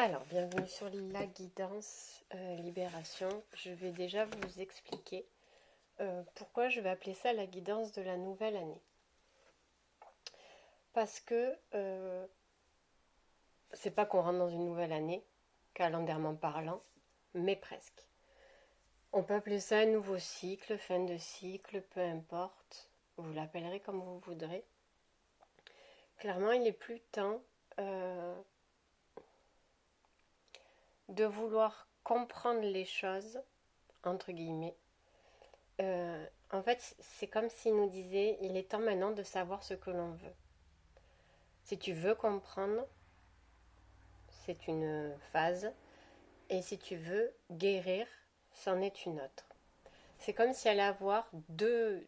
Alors, bienvenue sur la guidance libération. Je vais déjà vous expliquer pourquoi je vais appeler ça la guidance de la nouvelle année. Parce que c'est pas qu'on rentre dans une nouvelle année, calendairement parlant, mais presque. On peut appeler ça un nouveau cycle, fin de cycle, peu importe. Vous l'appellerez comme vous voudrez. Clairement, il est plus temps de vouloir comprendre les choses, entre guillemets. En fait, c'est comme s'il nous disait, il est temps maintenant de savoir ce que l'on veut. Si tu veux comprendre, c'est une phase, et si tu veux guérir, c'en est une autre. C'est comme s'il allait avoir deux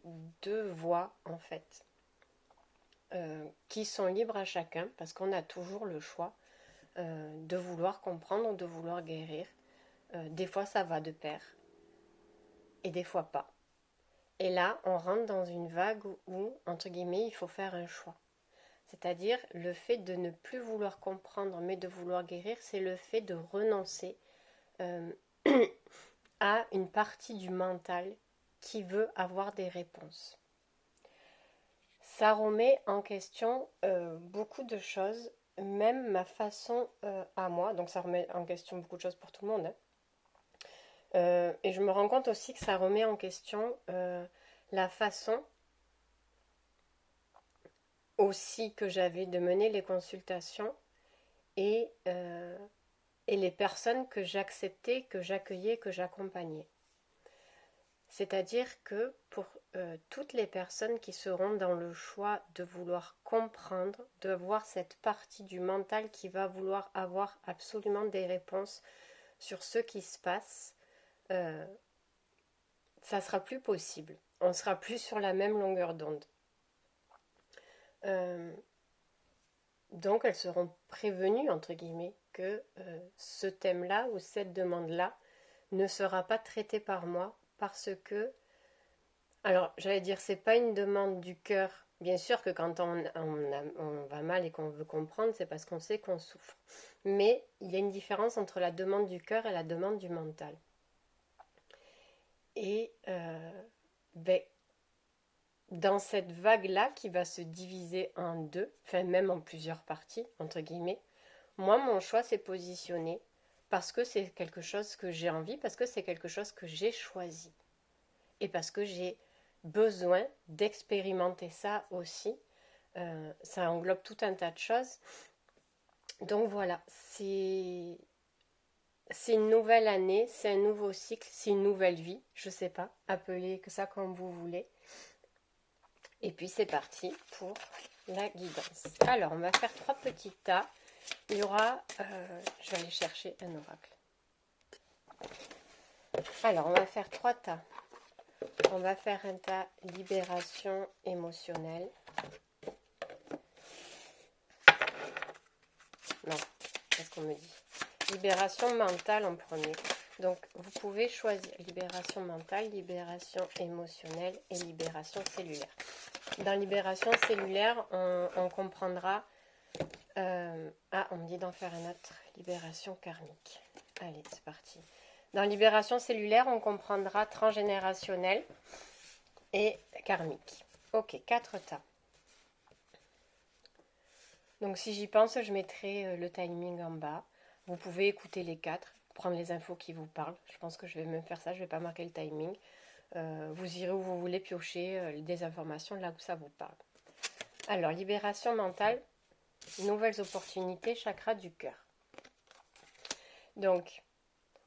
voies, en fait, qui sont libres à chacun, parce qu'on a toujours le choix de vouloir comprendre ou de vouloir guérir. Des fois, ça va de pair, et des fois pas. Et là, on rentre dans une vague où, entre guillemets, il faut faire un choix. C'est-à-dire, le fait de ne plus vouloir comprendre, mais de vouloir guérir, c'est le fait de renoncer à une partie du mental qui veut avoir des réponses. Ça remet en question beaucoup de choses, même ma façon à moi, donc ça remet en question beaucoup de choses pour tout le monde. Et je me rends compte aussi que ça remet en question la façon aussi que j'avais de mener les consultations et les personnes que j'acceptais, que j'accueillais, que j'accompagnais. C'est-à-dire que pour toutes les personnes qui seront dans le choix de vouloir comprendre, de voir cette partie du mental qui va vouloir avoir absolument des réponses sur ce qui se passe, ça sera plus possible. On sera plus sur la même longueur d'onde. Donc elles seront prévenues, entre guillemets, que ce thème-là ou cette demande-là ne sera pas traitée par moi parce que, alors j'allais dire, c'est pas une demande du cœur. Bien sûr que quand on va mal et qu'on veut comprendre, c'est parce qu'on sait qu'on souffre. Mais il y a une différence entre la demande du cœur et la demande du mental. Et dans cette vague-là qui va se diviser en deux, enfin même en plusieurs parties, entre guillemets, moi mon choix s'est positionné parce que c'est quelque chose que j'ai envie, parce que c'est quelque chose que j'ai choisi. Et parce que j'ai besoin d'expérimenter ça aussi. Ça englobe tout un tas de choses. Donc voilà, c'est une nouvelle année, c'est un nouveau cycle, c'est une nouvelle vie, je sais pas, appelez que ça comme vous voulez. Et puis c'est parti pour la guidance. Alors on va faire 3 petits tas. Il y aura, je vais aller chercher un oracle. Alors on va faire 3 tas. On va faire un tas libération émotionnelle. Non, qu'est-ce qu'on me dit? Libération mentale en premier. Donc vous pouvez choisir libération mentale, libération émotionnelle et libération cellulaire. Dans libération cellulaire, on comprendra... on me dit d'en faire un autre. Libération karmique. Allez, c'est parti. Dans libération cellulaire, on comprendra transgénérationnel et karmique. Ok, 4 tas. Donc si j'y pense, je mettrai le timing en bas. Vous pouvez écouter les 4, prendre les infos qui vous parlent. Je pense que je vais même faire ça, je ne vais pas marquer le timing. Vous irez où vous voulez piocher des informations là où ça vous parle. Alors, libération mentale, nouvelles opportunités, chakra du cœur. Donc,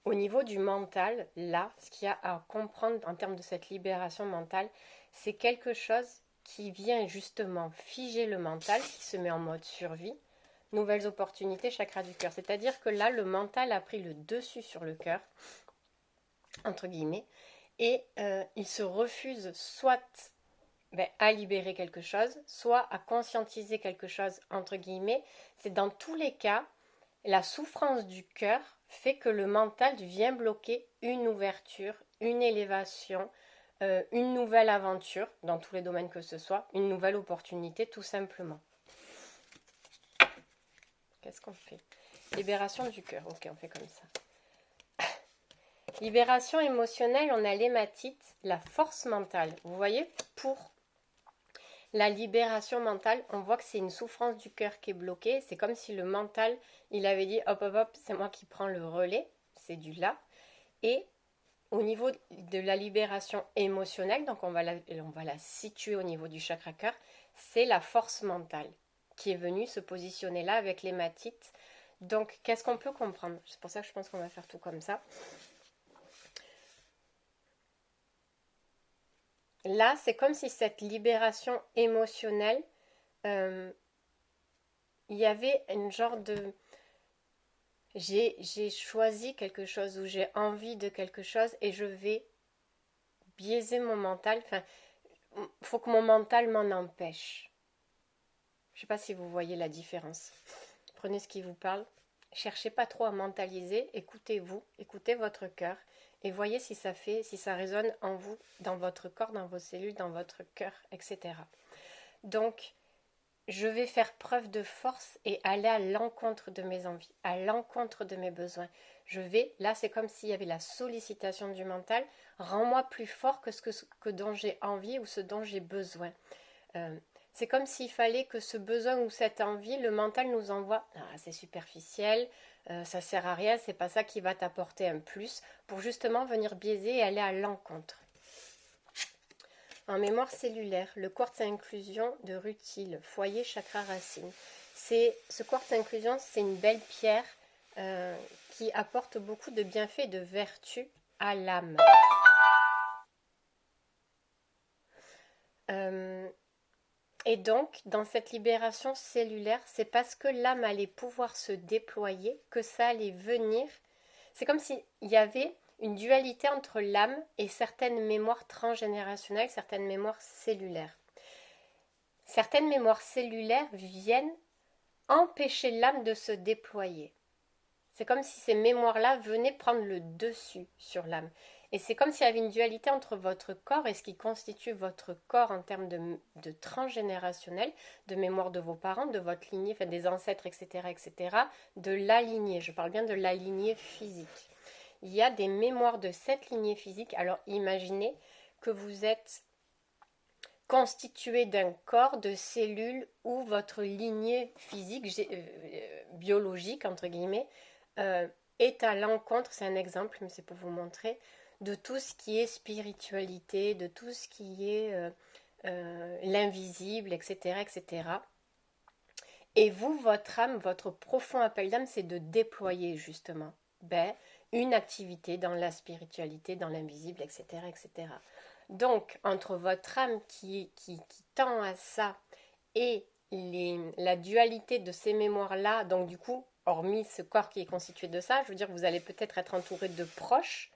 au niveau du mental, là, ce qu'il y a à comprendre en termes de cette libération mentale, c'est quelque chose qui vient justement figer le mental, qui se met en mode survie. Nouvelles opportunités, chakra du cœur. C'est-à-dire que là, le mental a pris le dessus sur le cœur, entre guillemets, et il se refuse soit à libérer quelque chose, soit à conscientiser quelque chose, entre guillemets. C'est dans tous les cas, la souffrance du cœur fait que le mental vient bloquer une ouverture, une élévation, une nouvelle aventure, dans tous les domaines que ce soit, une nouvelle opportunité tout simplement. Qu'est-ce qu'on fait? Libération du cœur. Ok, on fait comme ça. Libération émotionnelle, on a l'hématite, la force mentale. Vous voyez, pour la libération mentale, on voit que c'est une souffrance du cœur qui est bloquée. C'est comme si le mental, il avait dit hop, hop, hop, c'est moi qui prends le relais. C'est du là. Et au niveau de la libération émotionnelle, donc on va la situer au niveau du chakra cœur, c'est la force mentale qui est venue se positionner là avec l'hématite. Donc, qu'est-ce qu'on peut comprendre? C'est pour ça que je pense qu'on va faire tout comme ça. Là, c'est comme si cette libération émotionnelle, il y avait une genre de... J'ai choisi quelque chose ou j'ai envie de quelque chose et je vais biaiser mon mental. Enfin, il faut que mon mental m'en empêche. Je ne sais pas si vous voyez la différence. Prenez ce qui vous parle. Cherchez pas trop à mentaliser. Écoutez-vous, écoutez votre cœur et voyez si ça fait, si ça résonne en vous, dans votre corps, dans vos cellules, dans votre cœur, etc. Donc, je vais faire preuve de force et aller à l'encontre de mes envies, à l'encontre de mes besoins. Là c'est comme s'il y avait la sollicitation du mental, rends-moi plus fort que ce dont j'ai envie ou ce dont j'ai besoin. C'est comme s'il fallait que ce besoin ou cette envie, le mental nous envoie, ah, c'est superficiel, ça sert à rien, c'est pas ça qui va t'apporter un plus, pour justement venir biaiser et aller à l'encontre. En mémoire cellulaire, le quartz à inclusion de rutile, foyer chakra racine. Ce quartz à inclusion, c'est une belle pierre qui apporte beaucoup de bienfaits et de vertus à l'âme. Et donc, dans cette libération cellulaire, c'est parce que l'âme allait pouvoir se déployer que ça allait venir. C'est comme s'il y avait une dualité entre l'âme et certaines mémoires transgénérationnelles, certaines mémoires cellulaires. Certaines mémoires cellulaires viennent empêcher l'âme de se déployer. C'est comme si ces mémoires-là venaient prendre le dessus sur l'âme. Et c'est comme s'il y avait une dualité entre votre corps et ce qui constitue votre corps en termes de transgénérationnel, de mémoire de vos parents, de votre lignée, enfin des ancêtres, etc., de la lignée. Je parle bien de la lignée physique. Il y a des mémoires de cette lignée physique. Alors imaginez que vous êtes constitué d'un corps, de cellules où votre lignée physique, biologique, entre guillemets, est à l'encontre, c'est un exemple, mais c'est pour vous montrer, de tout ce qui est spiritualité, de tout ce qui est l'invisible, etc., etc. Et vous, votre âme, votre profond appel d'âme, c'est de déployer justement une activité dans la spiritualité, dans l'invisible, etc., etc. Donc, entre votre âme qui tend à ça et la dualité de ces mémoires-là, donc du coup, hormis ce corps qui est constitué de ça, je veux dire, vous allez peut-être être entouré de proches,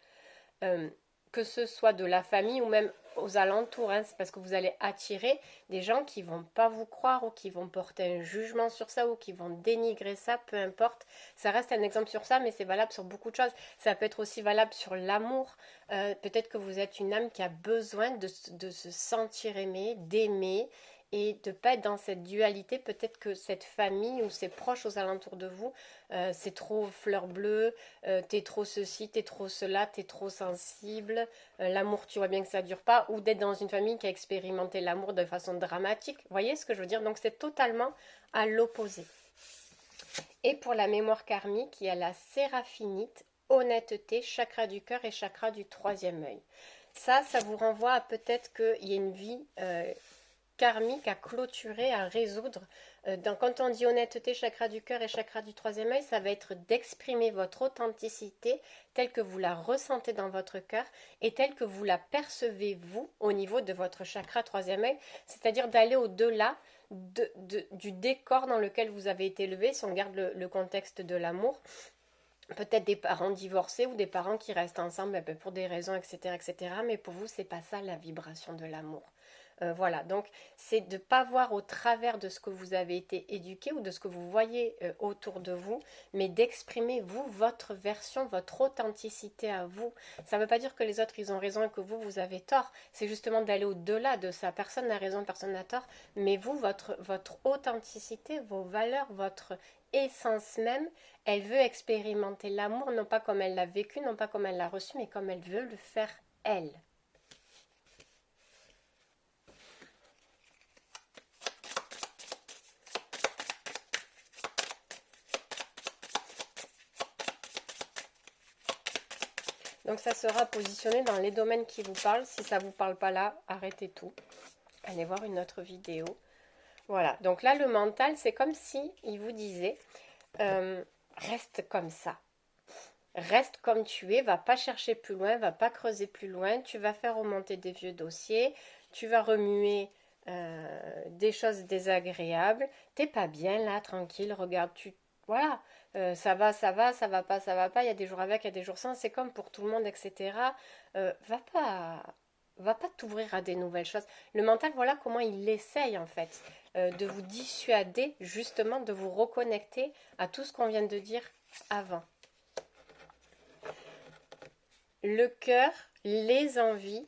que ce soit de la famille ou même aux alentours, c'est parce que vous allez attirer des gens qui vont pas vous croire ou qui vont porter un jugement sur ça ou qui vont dénigrer ça, peu importe. Ça reste un exemple sur ça, mais c'est valable sur beaucoup de choses. Ça peut être aussi valable sur l'amour. Peut-être que vous êtes une âme qui a besoin de se sentir aimée, d'aimer, et de ne pas être dans cette dualité. Peut-être que cette famille ou ces proches aux alentours de vous, c'est trop fleur bleue, t'es trop ceci, t'es trop cela, t'es trop sensible, l'amour tu vois bien que ça ne dure pas, ou d'être dans une famille qui a expérimenté l'amour de façon dramatique. Vous voyez ce que je veux dire? Donc c'est totalement à l'opposé. Et pour la mémoire karmique, il y a la séraphinite, honnêteté, chakra du cœur et chakra du troisième œil. Ça vous renvoie à peut-être qu'il y a une vie karmique à clôturer, à résoudre. Quand on dit honnêteté, chakra du cœur et chakra du troisième œil, ça va être d'exprimer votre authenticité telle que vous la ressentez dans votre cœur et telle que vous la percevez vous au niveau de votre chakra troisième œil, c'est-à-dire d'aller au-delà du décor dans lequel vous avez été élevé, si on garde le contexte de l'amour. Peut-être des parents divorcés ou des parents qui restent ensemble pour des raisons, etc., etc. Mais pour vous, c'est pas ça la vibration de l'amour. Voilà, donc c'est de ne pas voir au travers de ce que vous avez été éduqué ou de ce que vous voyez autour de vous, mais d'exprimer vous, votre version, votre authenticité à vous. Ça ne veut pas dire que les autres ils ont raison et que vous avez tort, c'est justement d'aller au-delà de ça. Personne n'a raison, personne n'a tort, mais vous, votre authenticité, vos valeurs, votre essence même, elle veut expérimenter l'amour, non pas comme elle l'a vécu, non pas comme elle l'a reçu, mais comme elle veut le faire elle. Donc ça sera positionné dans les domaines qui vous parlent. Si ça ne vous parle pas là, arrêtez tout. Allez voir une autre vidéo. Voilà, donc là le mental, c'est comme si il vous disait reste comme ça. Reste comme tu es, va pas chercher plus loin, va pas creuser plus loin, tu vas faire remonter des vieux dossiers, tu vas remuer des choses désagréables, t'es pas bien là, tranquille, regarde, voilà, ça va, ça va pas, il y a des jours avec, il y a des jours sans, c'est comme pour tout le monde, etc. Va pas t'ouvrir à des nouvelles choses. Le mental, voilà comment il essaye en fait de vous dissuader justement de vous reconnecter à tout ce qu'on vient de dire avant. Le cœur, les envies,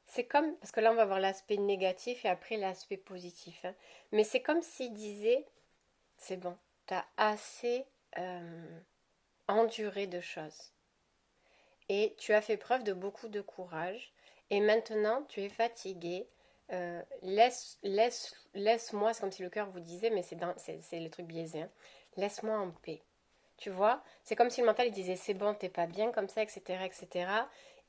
c'est comme, parce que là on va voir l'aspect négatif et après l'aspect positif, hein, mais c'est comme s'il disait, c'est bon, t'as assez enduré de choses et tu as fait preuve de beaucoup de courage et maintenant tu es fatigué, laisse-moi, c'est comme si le cœur vous disait, mais c'est le truc biaisé, hein, laisse-moi en paix. Tu vois, c'est comme si le mental il disait c'est bon, t'es pas bien comme ça, etc., etc.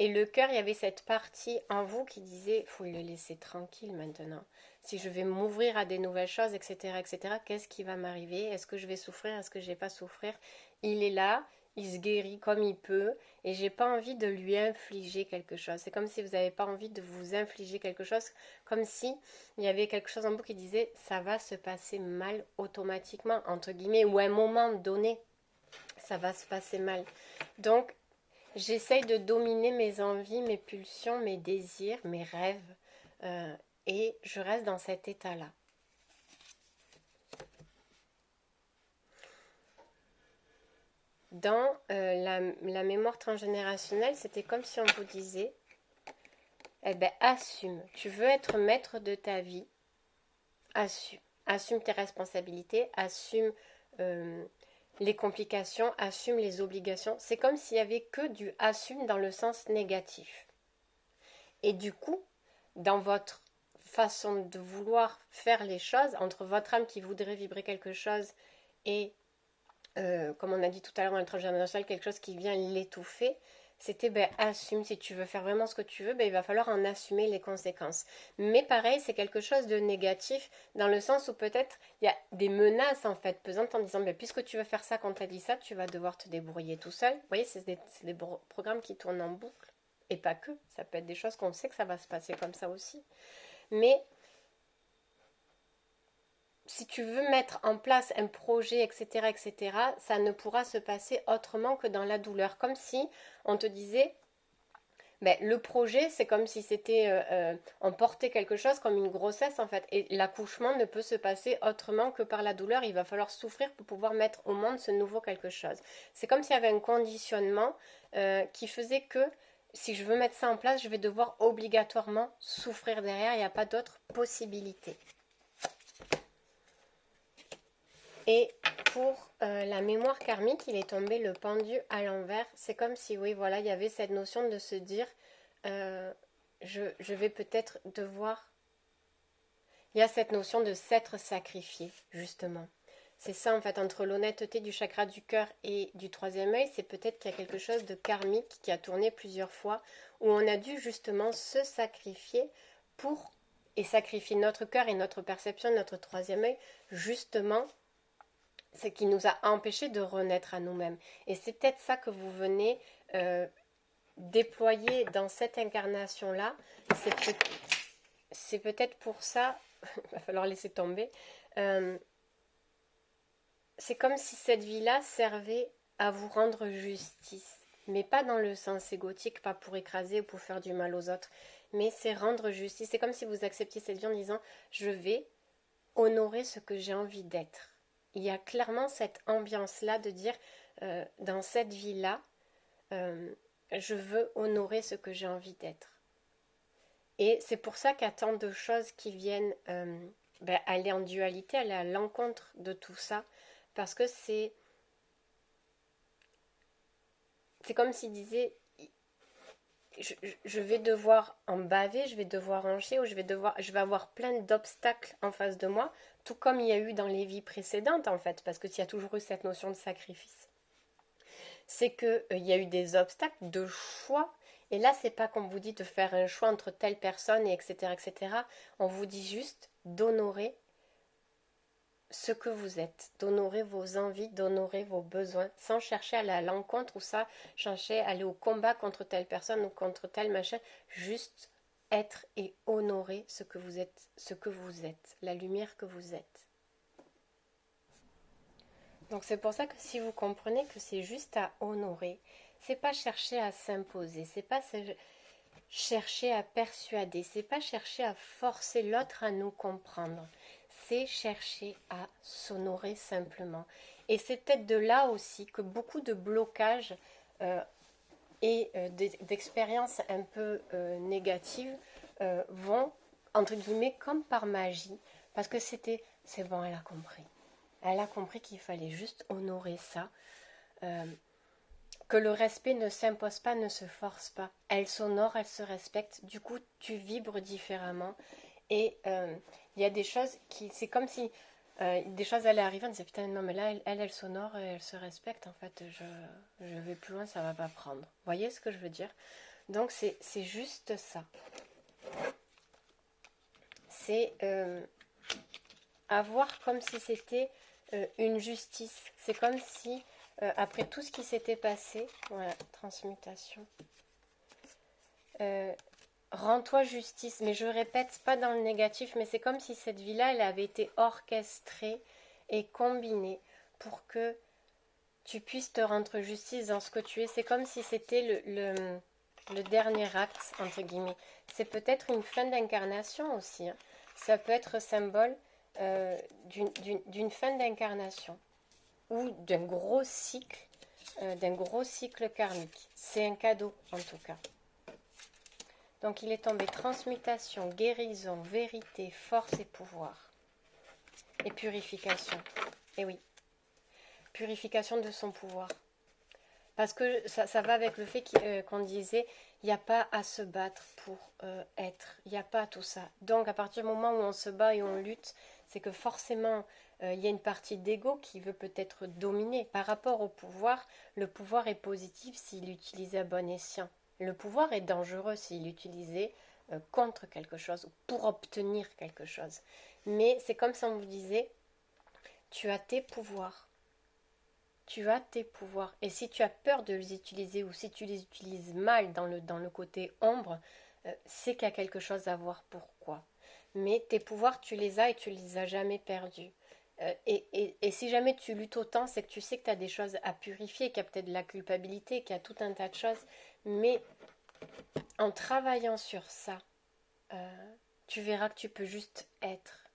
Et le cœur, il y avait cette partie en vous qui disait faut le laisser tranquille maintenant. Si je vais m'ouvrir à des nouvelles choses, etc., etc., qu'est-ce qui va m'arriver? Est-ce que je vais souffrir? Est-ce que je vais pas souffrir? Il est là, il se guérit comme il peut, et j'ai pas envie de lui infliger quelque chose. C'est comme si vous n'avez pas envie de vous infliger quelque chose, comme si il y avait quelque chose en vous qui disait ça va se passer mal automatiquement, entre guillemets, ou à un moment donné ça va se passer mal. Donc, j'essaye de dominer mes envies, mes pulsions, mes désirs, mes rêves. Et je reste dans cet état-là. Dans la mémoire transgénérationnelle, c'était comme si on vous disait, eh ben, assume. Tu veux être maître de ta vie, assume. Assume tes responsabilités, assume les complications, assume les obligations. C'est comme s'il y avait que du assume dans le sens négatif. Et du coup, dans votre façon de vouloir faire les choses, entre votre âme qui voudrait vibrer quelque chose et, comme on a dit tout à l'heure dans le transgénérationnel, quelque chose qui vient l'étouffer, c'était assume, si tu veux faire vraiment ce que tu veux, il va falloir en assumer les conséquences. Mais pareil, c'est quelque chose de négatif dans le sens où peut-être il y a des menaces en fait pesantes en disant puisque tu veux faire ça, quand tu as dit ça, tu vas devoir te débrouiller tout seul. Vous voyez, c'est des programmes qui tournent en boucle. Et pas que, ça peut être des choses qu'on sait que ça va se passer comme ça aussi. Mais si tu veux mettre en place un projet, etc., etc., ça ne pourra se passer autrement que dans la douleur. Comme si on te disait, le projet, c'est comme si c'était, on portait quelque chose comme une grossesse en fait. Et l'accouchement ne peut se passer autrement que par la douleur. Il va falloir souffrir pour pouvoir mettre au monde ce nouveau quelque chose. C'est comme s'il y avait un conditionnement qui faisait que si je veux mettre ça en place, je vais devoir obligatoirement souffrir derrière. Il n'y a pas d'autre possibilité. Et pour la mémoire karmique, il est tombé le pendu à l'envers. C'est comme si, oui, voilà, il y avait cette notion de se dire, je vais peut-être devoir... Il y a cette notion de s'être sacrifié, justement. C'est ça, en fait, entre l'honnêteté du chakra du cœur et du troisième œil, c'est peut-être qu'il y a quelque chose de karmique qui a tourné plusieurs fois, où on a dû justement se sacrifier pour, et sacrifier notre cœur et notre perception, notre troisième œil, justement, ce qui nous a empêchés de renaître à nous-mêmes. Et c'est peut-être ça que vous venez déployer dans cette incarnation-là. C'est peut-être pour ça, il va falloir laisser tomber, c'est comme si cette vie-là servait à vous rendre justice. Mais pas dans le sens égotique, pas pour écraser ou pour faire du mal aux autres, mais c'est rendre justice. C'est comme si vous acceptiez cette vie en disant, je vais honorer ce que j'ai envie d'être. Il y a clairement cette ambiance-là de dire, dans cette vie-là, je veux honorer ce que j'ai envie d'être. Et c'est pour ça qu'il y a tant de choses qui viennent aller en dualité, aller à l'encontre de tout ça. Parce que c'est comme s'il disait, je vais devoir en baver, je vais devoir en chier, ou je vais avoir plein d'obstacles en face de moi, tout comme il y a eu dans les vies précédentes en fait, parce qu'il y a toujours eu cette notion de sacrifice. C'est qu'il y a eu des obstacles de choix, et là c'est pas qu'on vous dit de faire un choix entre telle personne, et etc., etc. On vous dit juste d'honorer ce que vous êtes, d'honorer vos envies, d'honorer vos besoins, sans chercher à aller à l'encontre ou ça, chercher à aller au combat contre telle personne ou contre tel machin, juste être et honorer ce que vous êtes, la lumière que vous êtes. Donc c'est pour ça que si vous comprenez que c'est juste à honorer, c'est pas chercher à s'imposer, c'est pas chercher à persuader, c'est pas chercher à forcer l'autre à nous comprendre. C'est chercher à s'honorer simplement. Et c'est peut-être de là aussi que beaucoup de blocages et d'expériences un peu négatives vont, entre guillemets, comme par magie, parce que c'est bon, elle a compris. Elle a compris qu'il fallait juste honorer ça, que le respect ne s'impose pas, ne se force pas. Elle s'honore, elle se respecte, du coup tu vibres différemment. Et il y a des choses c'est comme si des choses allaient arriver, on disait putain non mais là elle s'honore, elle se respecte, en fait je vais plus loin, ça va pas prendre. Vous voyez ce que je veux dire? Donc c'est juste ça. C'est avoir comme si c'était une justice. C'est comme si après tout ce qui s'était passé, voilà, transmutation. Rends-toi justice, mais je répète, pas dans le négatif, mais c'est comme si cette vie-là, elle avait été orchestrée et combinée pour que tu puisses te rendre justice dans ce que tu es. C'est comme si c'était le dernier acte, entre guillemets. C'est peut-être une fin d'incarnation aussi, hein. Ça peut être symbole d'une fin d'incarnation ou d'un gros cycle karmique. C'est un cadeau, en tout cas. Donc il est tombé transmutation, guérison, vérité, force et pouvoir. Et purification. Et oui, purification de son pouvoir. Parce que ça va avec le fait qu'on disait, il n'y a pas à se battre pour être. Il n'y a pas tout ça. Donc à partir du moment où on se bat et on lutte, c'est que forcément, il y a une partie d'ego qui veut peut-être dominer. Par rapport au pouvoir, le pouvoir est positif s'il est utilisé à bon escient. Le pouvoir est dangereux s'il est utilisé contre quelque chose ou pour obtenir quelque chose. Mais c'est comme si on vous disait, tu as tes pouvoirs. Tu as tes pouvoirs. Et si tu as peur de les utiliser ou si tu les utilises mal dans le côté ombre, c'est qu'il y a quelque chose à voir pourquoi. Mais tes pouvoirs, tu les as et tu les as jamais perdus. Et si jamais tu luttes autant, c'est que tu sais que tu as des choses à purifier, qu'il y a peut-être de la culpabilité, qu'il y a tout un tas de choses. Mais en travaillant sur ça, tu verras que tu peux juste être.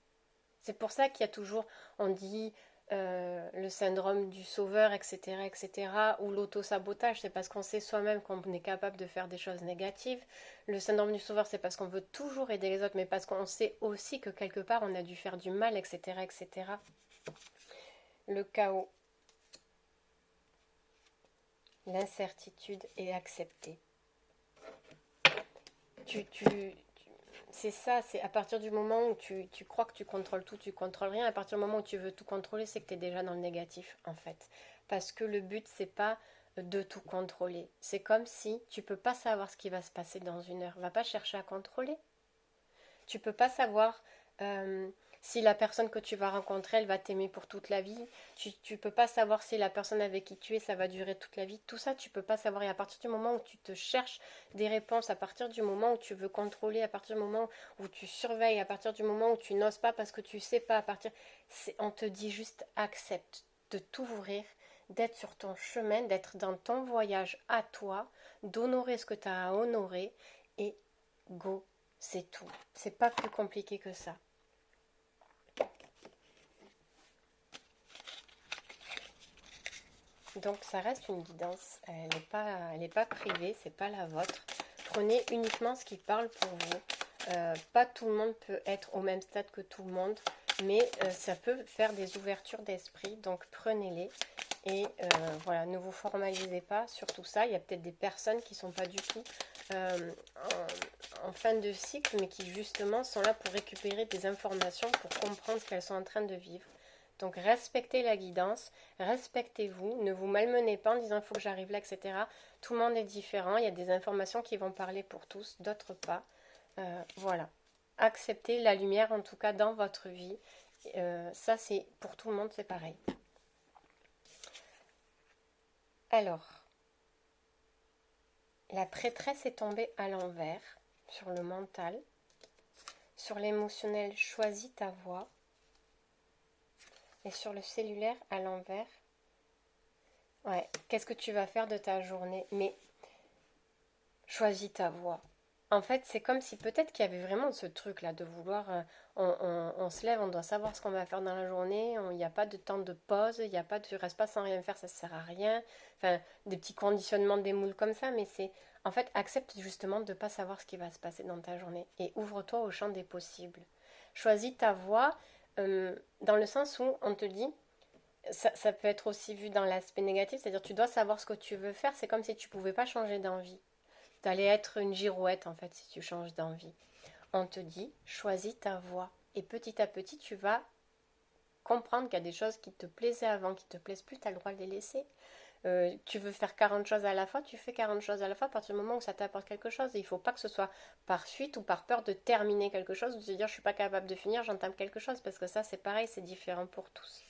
C'est pour ça qu'il y a toujours, on dit le syndrome du sauveur, etc., etc., ou l'auto-sabotage, c'est parce qu'on sait soi-même qu'on est capable de faire des choses négatives. Le syndrome du sauveur, c'est parce qu'on veut toujours aider les autres, mais parce qu'on sait aussi que quelque part, on a dû faire du mal, etc., etc. Le chaos, l'incertitude est acceptée. C'est ça, c'est à partir du moment où tu crois que tu contrôles tout, tu contrôles rien. À partir du moment où tu veux tout contrôler, c'est que tu es déjà dans le négatif, en fait. Parce que le but, c'est pas de tout contrôler. C'est comme si tu peux pas savoir ce qui va se passer dans une heure. Va pas chercher à contrôler. Tu peux pas savoir si la personne que tu vas rencontrer, elle va t'aimer pour toute la vie. Tu peux pas savoir si la personne avec qui tu es, ça va durer toute la vie. Tout ça, tu peux pas savoir. Et à partir du moment où tu te cherches des réponses, à partir du moment où tu veux contrôler, à partir du moment où tu surveilles, à partir du moment où tu n'oses pas parce que tu sais pas, on te dit juste accepte de t'ouvrir, d'être sur ton chemin, d'être dans ton voyage à toi, d'honorer ce que tu as à honorer et go. C'est tout. C'est pas plus compliqué que ça. Donc ça reste une guidance. Elle n'est pas privée, c'est pas la vôtre. Prenez uniquement ce qui parle pour vous. Pas tout le monde peut être au même stade que tout le monde, mais ça peut faire des ouvertures d'esprit, donc prenez-les. Et voilà, ne vous formalisez pas sur tout ça. Il y a peut-être des personnes qui ne sont pas du tout en fin de cycle, mais qui justement sont là pour récupérer des informations, pour comprendre ce qu'elles sont en train de vivre. Donc respectez la guidance, respectez-vous, ne vous malmenez pas en disant il faut que j'arrive là, etc. Tout le monde est différent, il y a des informations qui vont parler pour tous, d'autres pas. Voilà. Acceptez la lumière en tout cas dans votre vie. Ça c'est pour tout le monde, c'est pareil. Alors, la prêtresse est tombée à l'envers sur le mental. Sur l'émotionnel, choisis ta voie. Et sur le cellulaire à l'envers, ouais, qu'est-ce que tu vas faire de ta journée? Mais choisis ta voie. En fait, c'est comme si peut-être qu'il y avait vraiment ce truc-là de vouloir, on se lève, on doit savoir ce qu'on va faire dans la journée, il n'y a pas de temps de pause, il n'y a pas de, tu restes pas sans rien faire, ça ne sert à rien. Enfin, des petits conditionnements des moules comme ça, mais c'est, en fait, accepte justement de ne pas savoir ce qui va se passer dans ta journée et ouvre-toi au champ des possibles. Choisis ta voie dans le sens où on te dit, ça peut être aussi vu dans l'aspect négatif, c'est-à-dire tu dois savoir ce que tu veux faire, c'est comme si tu ne pouvais pas changer d'envie. T'allais être une girouette en fait si tu changes d'envie. On te dit, choisis ta voie. Et petit à petit, tu vas comprendre qu'il y a des choses qui te plaisaient avant, qui te plaisent plus, tu as le droit de les laisser. Tu veux faire 40 choses à la fois, tu fais 40 choses à la fois à partir du moment où ça t'apporte quelque chose. Et il ne faut pas que ce soit par fuite ou par peur de terminer quelque chose, ou de se dire je ne suis pas capable de finir, j'entame quelque chose, parce que ça c'est pareil, c'est différent pour tous.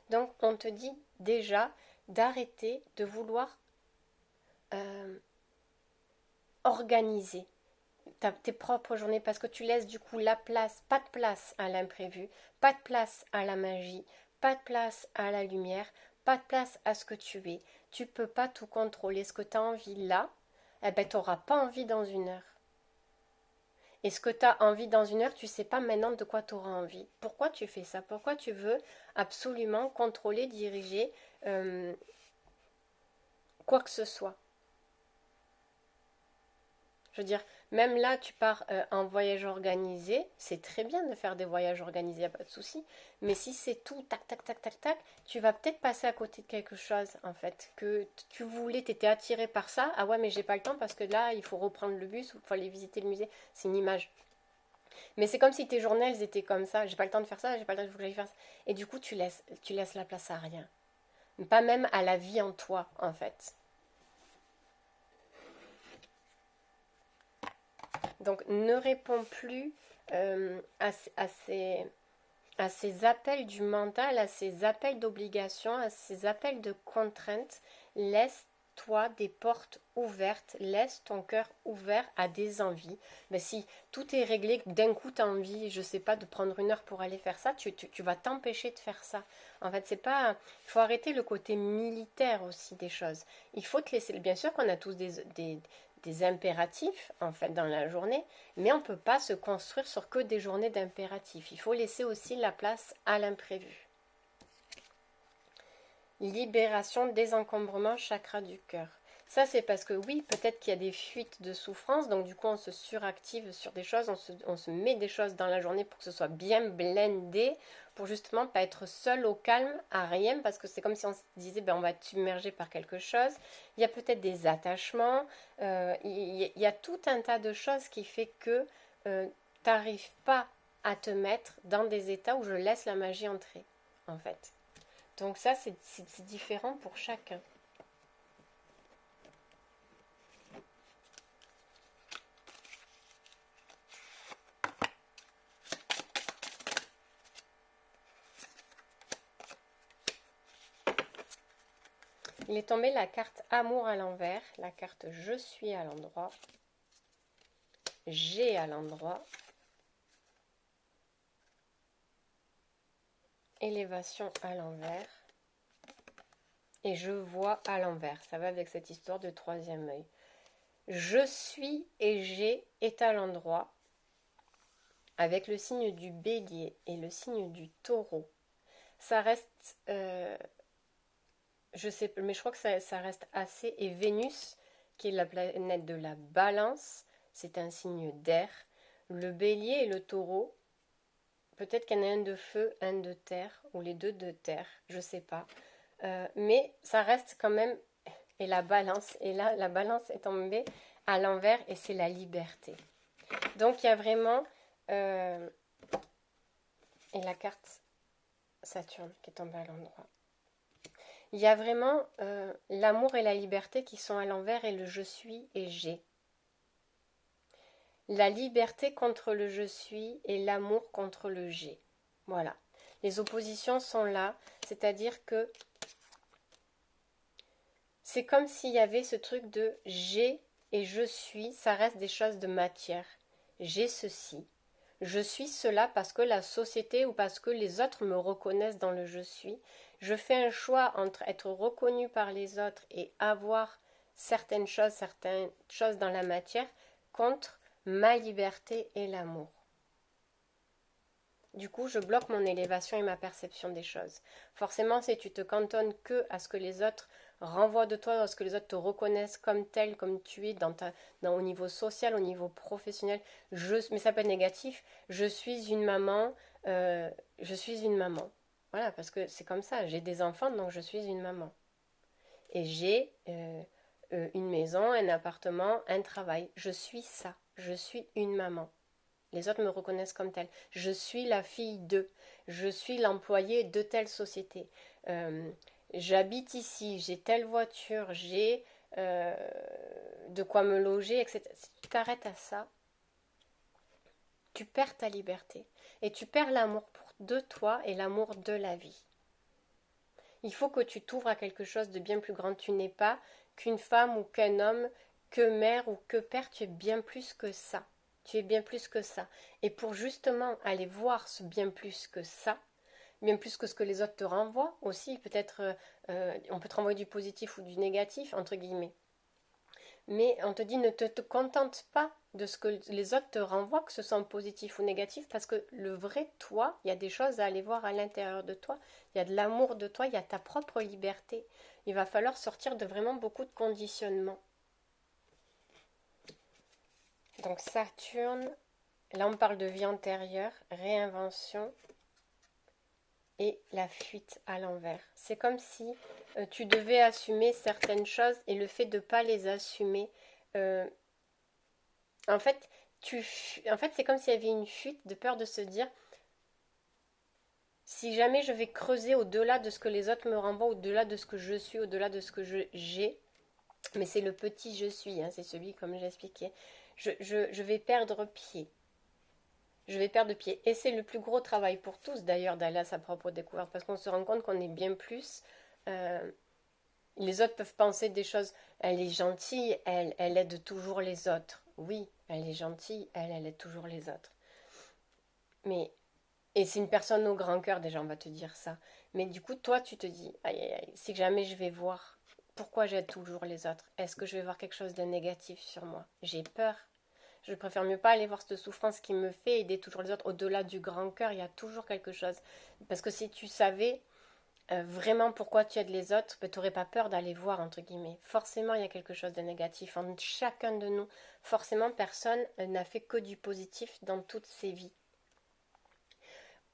Donc on te dit déjà d'arrêter de vouloir organiser tes propres journées parce que tu laisses du coup la place, pas de place à l'imprévu, pas de place à la magie, pas de place à la lumière, pas de place à ce que tu es. Tu peux pas tout contrôler. Ce que tu as envie là, eh ben, tu n'auras pas envie dans une heure. Et ce que tu as envie dans une heure, tu ne sais pas maintenant de quoi tu auras envie. Pourquoi tu fais ça? Pourquoi tu veux absolument contrôler, diriger quoi que ce soit? Je veux dire, même là, tu pars en voyage organisé, c'est très bien de faire des voyages organisés, il n'y a pas de souci. Mais si c'est tout, tac, tac, tac, tac, tac, tu vas peut-être passer à côté de quelque chose, en fait, que tu voulais, tu étais attiré par ça. Ah ouais, mais j'ai pas le temps parce que là, il faut reprendre le bus ou il faut aller visiter le musée. C'est une image. Mais c'est comme si tes journées, elles étaient comme ça. J'ai pas le temps de faire ça, j'ai pas le temps, il faut que j'aille faire ça. Et du coup, tu laisses la place à rien. Pas même à la vie en toi, en fait. Donc ne réponds plus à ces appels du mental, à ces appels d'obligation, à ces appels de contraintes. Laisse-toi des portes ouvertes, laisse ton cœur ouvert à des envies. Mais si tout est réglé, d'un coup tu as envie, je sais pas, de prendre une heure pour aller faire ça, tu vas t'empêcher de faire ça. En fait, c'est pas. Il faut arrêter le côté militaire aussi des choses. Il faut te laisser. Bien sûr qu'on a tous des impératifs en fait dans la journée, mais on ne peut pas se construire sur que des journées d'impératifs. Il faut laisser aussi la place à l'imprévu. Libération, désencombrement, chakra du cœur. Ça, c'est parce que oui, peut-être qu'il y a des fuites de souffrance, donc du coup, on se suractive sur des choses, on se met des choses dans la journée pour que ce soit bien blendé, pour justement pas être seul au calme, à rien, parce que c'est comme si on se disait, ben, on va être submergé par quelque chose. Il y a peut-être des attachements, il y a tout un tas de choses qui fait que tu n'arrives pas à te mettre dans des états où je laisse la magie entrer, en fait. Donc ça, c'est différent pour chacun. Il est tombé la carte amour à l'envers, la carte je suis à l'endroit, j'ai à l'endroit, élévation à l'envers, et je vois à l'envers. Ça va avec cette histoire de troisième œil. Je suis et j'ai est à l'endroit, avec le signe du bélier et le signe du taureau. Ça reste, je sais, mais je crois que ça reste assez. Et Vénus, qui est la planète de la balance, c'est un signe d'air. Le bélier et le taureau, peut-être qu'il y en a un de feu, un de terre, ou les deux de terre, je sais pas. Mais ça reste quand même, et la balance, et là la balance est tombée à l'envers et c'est la liberté. Donc il y a vraiment, et la carte Saturne qui est tombée à l'endroit. Il y a vraiment l'amour et la liberté qui sont à l'envers et le je suis et j'ai. La liberté contre le je suis et l'amour contre le j'ai. Voilà. Les oppositions sont là, c'est-à-dire que c'est comme s'il y avait ce truc de j'ai et je suis, ça reste des choses de matière. J'ai ceci, je suis cela parce que la société ou parce que les autres me reconnaissent dans le je suis. Je fais un choix entre être reconnu par les autres et avoir certaines choses dans la matière contre ma liberté et l'amour. Du coup, je bloque mon élévation et ma perception des choses. Forcément, si tu te cantonnes que à ce que les autres renvoient de toi, à ce que les autres te reconnaissent comme tel, comme tu es, au niveau social, au niveau professionnel, mais ça peut être négatif, je suis une maman, je suis une maman. Voilà, parce que c'est comme ça, j'ai des enfants, donc je suis une maman. Et j'ai une maison, un appartement, un travail. Je suis ça, je suis une maman. Les autres me reconnaissent comme telle. Je suis la fille de. Je suis l'employé de telle société. J'habite ici, j'ai telle voiture, j'ai de quoi me loger, etc. Si tu t'arrêtes à ça, tu perds ta liberté. Et tu perds l'amour de toi et l'amour de la vie. Il faut que tu t'ouvres à quelque chose de bien plus grand. Tu n'es pas qu'une femme ou qu'un homme, que mère ou que père, tu es bien plus que ça. Tu es bien plus que ça. Et pour justement aller voir ce bien plus que ça, bien plus que ce que les autres te renvoient aussi, peut-être on peut te renvoyer du positif ou du négatif, entre guillemets. Mais on te dit ne te contente pas de ce que les autres te renvoient, que ce soit positif ou négatif, parce que le vrai toi, il y a des choses à aller voir à l'intérieur de toi, il y a de l'amour de toi, il y a ta propre liberté. Il va falloir sortir de vraiment beaucoup de conditionnements. Donc Saturne, là on parle de vie antérieure, réinvention et la fuite à l'envers. C'est comme si tu devais assumer certaines choses et le fait de ne pas les assumer, en fait, c'est comme s'il y avait une fuite de peur de se dire si jamais je vais creuser au-delà de ce que les autres me renvoient, au-delà de ce que je suis, au-delà de ce que j'ai, mais c'est le petit je suis, hein, c'est celui comme j'expliquais, je vais perdre pied. Je vais perdre pied. Et c'est le plus gros travail pour tous d'ailleurs d'aller à sa propre découverte parce qu'on se rend compte qu'on est bien plus. euh, les autres peuvent penser des choses. Elle est gentille, elle aide toujours les autres. Oui, elle est gentille, elle aide toujours les autres. Mais et c'est une personne au grand cœur, déjà, on va te dire ça. Mais du coup, toi, tu te dis, aïe, aïe, aïe, si jamais je vais voir pourquoi j'aide toujours les autres, est-ce que je vais voir quelque chose de négatif sur moi? J'ai peur. Je préfère mieux pas aller voir cette souffrance qui me fait aider toujours les autres. Au-delà du grand cœur, il y a toujours quelque chose. Parce que si tu savais vraiment pourquoi tu aides les autres, ben, tu n'aurais pas peur d'aller voir, entre guillemets. Forcément, il y a quelque chose de négatif en chacun de nous. Forcément, personne n'a fait que du positif dans toutes ses vies.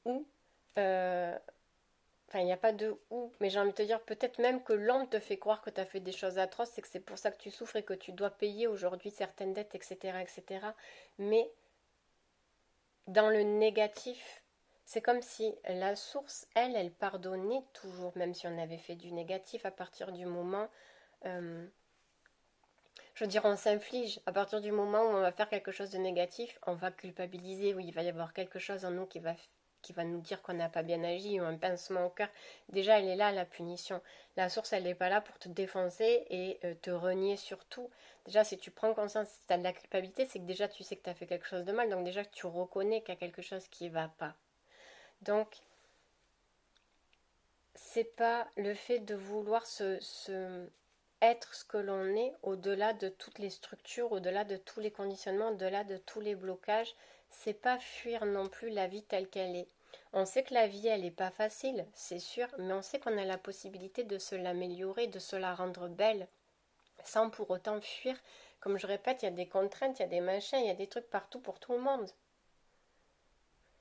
Ou, enfin, il n'y a pas de ou, mais j'ai envie de te dire, peut-être même que l'homme te fait croire que tu as fait des choses atroces, c'est que c'est pour ça que tu souffres et que tu dois payer aujourd'hui certaines dettes, etc., etc. Mais dans le négatif, c'est comme si la source, elle pardonnait toujours, même si on avait fait du négatif à partir du moment, euh, je veux dire, on s'inflige. À partir du moment où on va faire quelque chose de négatif, on va culpabiliser, oui, il va y avoir quelque chose en nous qui va nous dire qu'on n'a pas bien agi ou un pincement au cœur. Déjà, elle est là, la punition. La source, elle n'est pas là pour te défoncer et te renier sur tout. Déjà, si tu prends conscience, si tu as de la culpabilité, c'est que déjà tu sais que tu as fait quelque chose de mal, donc déjà tu reconnais qu'il y a quelque chose qui ne va pas. Donc, c'est pas le fait de vouloir être ce que l'on est au-delà de toutes les structures, au-delà de tous les conditionnements, au-delà de tous les blocages. C'est pas fuir non plus la vie telle qu'elle est. On sait que la vie, elle n'est pas facile, c'est sûr, mais on sait qu'on a la possibilité de se l'améliorer, de se la rendre belle, sans pour autant fuir Comme je répète, il y a des contraintes, il y a des machins, il y a des trucs partout pour tout le monde.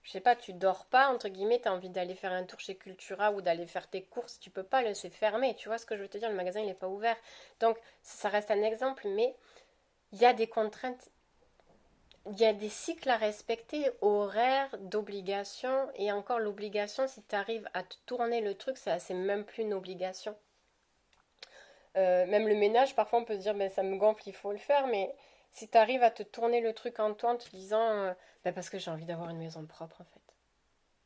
Je sais pas, tu dors pas, entre guillemets, tu as envie d'aller faire un tour chez Cultura ou d'aller faire tes courses, tu peux pas, c'est fermé, tu vois ce que je veux te dire, le magasin il n'est pas ouvert. Donc ça reste un exemple, mais il y a des contraintes, il y a des cycles à respecter, horaires, d'obligations, et encore l'obligation, si tu arrives à te tourner le truc, c'est même plus une obligation. Même le ménage, parfois on peut se dire, ben, ça me gonfle, il faut le faire, mais si tu arrives à te tourner le truc en toi en te disant, ben, parce que j'ai envie d'avoir une maison propre en fait.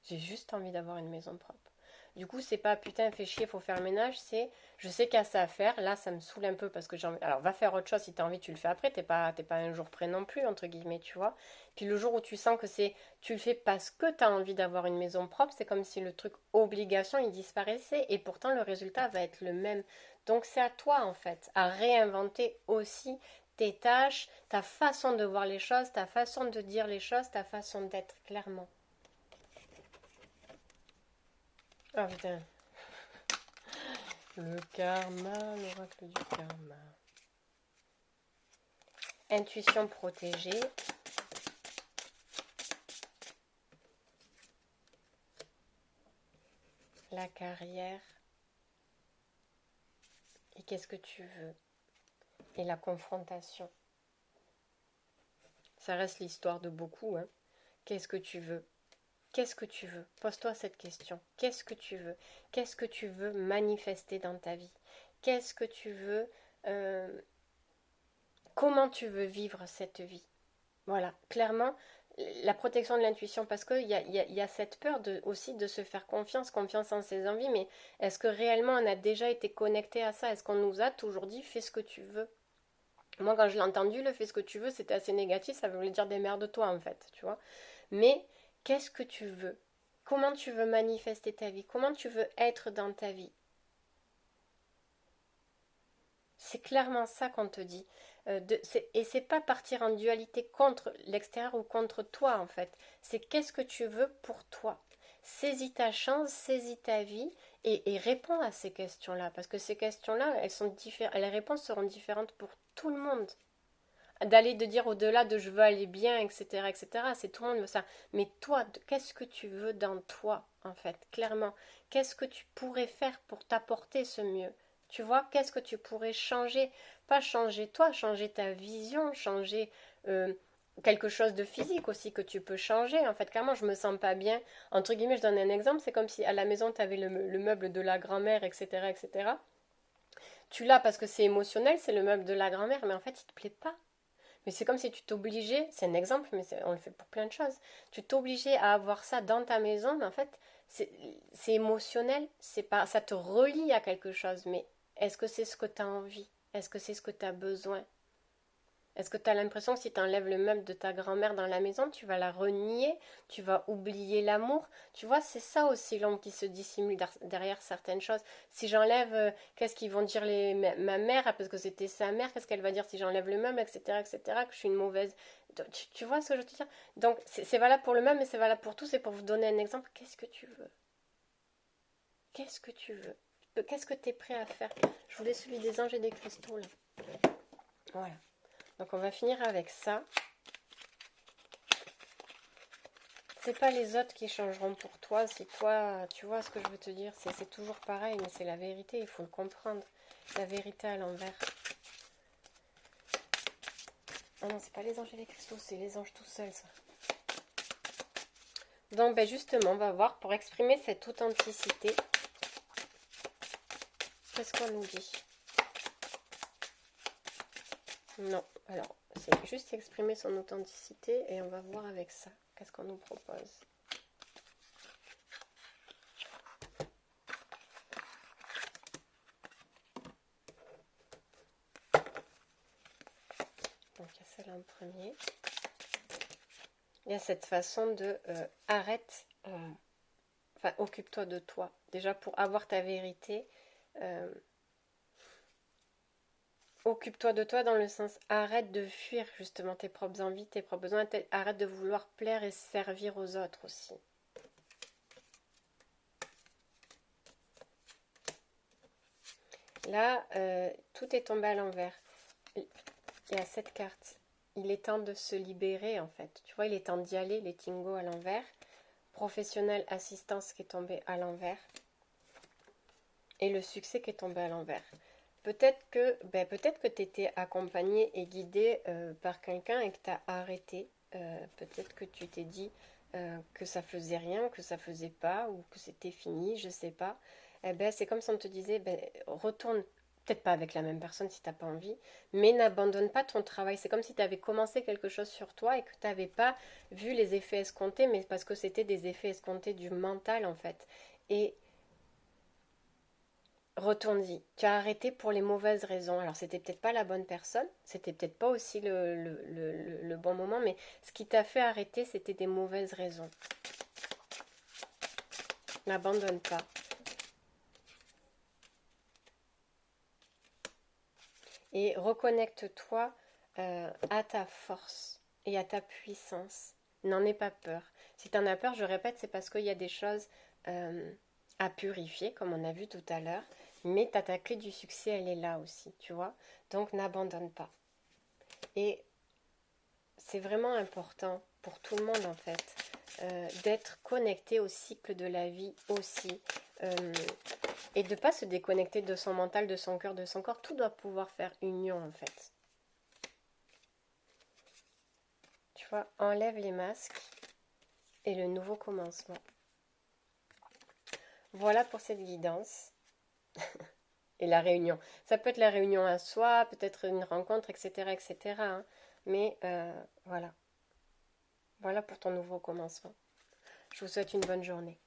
J'ai juste envie d'avoir une maison propre. Du coup, c'est pas putain, fais chier, faut faire le ménage, c'est je sais qu'il y a ça à faire, là ça me saoule un peu parce que j'ai envie. Alors va faire autre chose si t'as envie, tu le fais après, t'es pas un jour près non plus, entre guillemets, tu vois. Puis le jour où tu sens que c'est tu le fais parce que t'as envie d'avoir une maison propre, c'est comme si le truc obligation il disparaissait et pourtant le résultat va être le même. Donc c'est à toi en fait, à réinventer aussi tes tâches, ta façon de voir les choses, ta façon de dire les choses, ta façon d'être clairement. Ah putain. Le karma, l'oracle du karma. Intuition protégée. La carrière. Et qu'est-ce que tu veux? Et la confrontation. Ça reste l'histoire de beaucoup, hein. Qu'est-ce que tu veux? Qu'est-ce que tu veux? Pose-toi cette question. Qu'est-ce que tu veux? Qu'est-ce que tu veux manifester dans ta vie? Qu'est-ce que tu veux comment tu veux vivre cette vie? Voilà, clairement, la protection de l'intuition, parce qu'il y a cette peur aussi de se faire confiance, confiance en ses envies, mais est-ce que réellement on a déjà été connecté à ça? Est-ce qu'on nous a toujours dit fais ce que tu veux? Moi, quand je l'ai entendu, le fais ce que tu veux, c'était assez négatif, ça voulait dire démerde-toi en fait, tu vois. Mais qu'est-ce que tu veux? Comment tu veux manifester ta vie? Comment tu veux être dans ta vie? C'est clairement ça qu'on te dit. Et c'est pas partir en dualité contre l'extérieur ou contre toi en fait. C'est qu'est-ce que tu veux pour toi. Saisis ta chance, saisis ta vie et réponds à ces questions-là. Parce que ces questions-là, elles sont différentes. Les réponses seront différentes pour tout le monde. D'aller de dire au-delà de je veux aller bien, etc., etc., c'est tout le monde ça. Mais toi, qu'est-ce que tu veux dans toi, en fait, clairement? Qu'est-ce que tu pourrais faire pour t'apporter ce mieux? Tu vois, qu'est-ce que tu pourrais changer? Pas changer toi, changer ta vision, changer quelque chose de physique aussi que tu peux changer. En fait, clairement, je me sens pas bien. Entre guillemets, je donne un exemple, c'est comme si à la maison, tu avais le meuble de la grand-mère, etc., etc. Tu l'as parce que c'est émotionnel, c'est le meuble de la grand-mère, mais en fait, il te plaît pas. Mais c'est comme si tu t'obligeais, c'est un exemple, mais on le fait pour plein de choses. Tu t'obligeais à avoir ça dans ta maison, mais en fait, c'est émotionnel, c'est pas, ça te relie à quelque chose. Mais est-ce que c'est ce que tu as envie? Est-ce que c'est ce que tu as besoin? Est-ce que tu as l'impression que si tu enlèves le meuble de ta grand-mère dans la maison, tu vas la renier, tu vas oublier l'amour? Tu vois, c'est ça aussi l'ombre qui se dissimule derrière certaines choses. Si j'enlève, qu'est-ce qu'ils vont dire ma mère, parce que c'était sa mère, qu'est-ce qu'elle va dire si j'enlève le meuble, etc., etc., que je suis une mauvaise. Tu vois ce que je veux te dire? Donc, c'est valable pour le meuble, mais c'est valable pour tout. C'est pour vous donner un exemple. Qu'est-ce que tu veux? Qu'est-ce que tu veux? Qu'est-ce que tu es prêt à faire? Je voulais celui des anges et des cristaux, là. Voilà. Donc on va finir avec ça. C'est pas les autres qui changeront pour toi, c'est toi, tu vois ce que je veux te dire, c'est toujours pareil, mais c'est la vérité, il faut le comprendre. La vérité à l'envers. Ah non, c'est pas les anges et les cristaux, c'est les anges tout seuls, ça. Donc ben justement, on va voir, pour exprimer cette authenticité, qu'est-ce qu'on nous dit? Non, alors, c'est juste exprimer son authenticité et on va voir avec ça, qu'est-ce qu'on nous propose. Donc il y a celle-là en premier. Il y a cette façon de arrête, enfin occupe-toi de toi. Déjà pour avoir ta vérité, occupe-toi de toi dans le sens arrête de fuir justement tes propres envies, tes propres besoins, arrête de vouloir plaire et servir aux autres aussi. Là, tout est tombé à l'envers. Et à cette carte, il est temps de se libérer en fait. Tu vois, il est temps d'y aller, les tingos à l'envers. Professionnel, assistance qui est tombé à l'envers. Et le succès qui est tombé à l'envers. Peut-être que tu étais accompagné et guidé par quelqu'un et que tu as arrêté. Peut-être que tu t'es dit que ça faisait rien, que ça faisait pas, ou que c'était fini, je sais pas. C'est comme si on te disait, retourne, peut-être pas avec la même personne si t'as pas envie, mais n'abandonne pas ton travail. C'est comme si tu avais commencé quelque chose sur toi et que tu n'avais pas vu les effets escomptés, mais parce que c'était des effets escomptés du mental en fait. Et retourne-y. Tu as arrêté pour les mauvaises raisons. Alors, c'était peut-être pas la bonne personne, c'était peut-être pas aussi le bon moment, mais ce qui t'a fait arrêter, c'était des mauvaises raisons. N'abandonne pas. Et reconnecte-toi à ta force et à ta puissance. N'en aie pas peur. Si tu en as peur, je répète, c'est parce qu'il y a des choses à purifier, comme on a vu tout à l'heure. Mais ta clé du succès, elle est là aussi, tu vois. Donc n'abandonne pas. Et c'est vraiment important pour tout le monde en fait, d'être connecté au cycle de la vie aussi. Et de ne pas se déconnecter de son mental, de son cœur, de son corps. Tout doit pouvoir faire union en fait. Tu vois, enlève les masques et le nouveau commencement. Voilà pour cette guidance. Et la réunion. Ça peut être la réunion à soi, peut-être une rencontre, etc. etc. hein. Mais voilà. Voilà pour ton nouveau commencement. Je vous souhaite une bonne journée.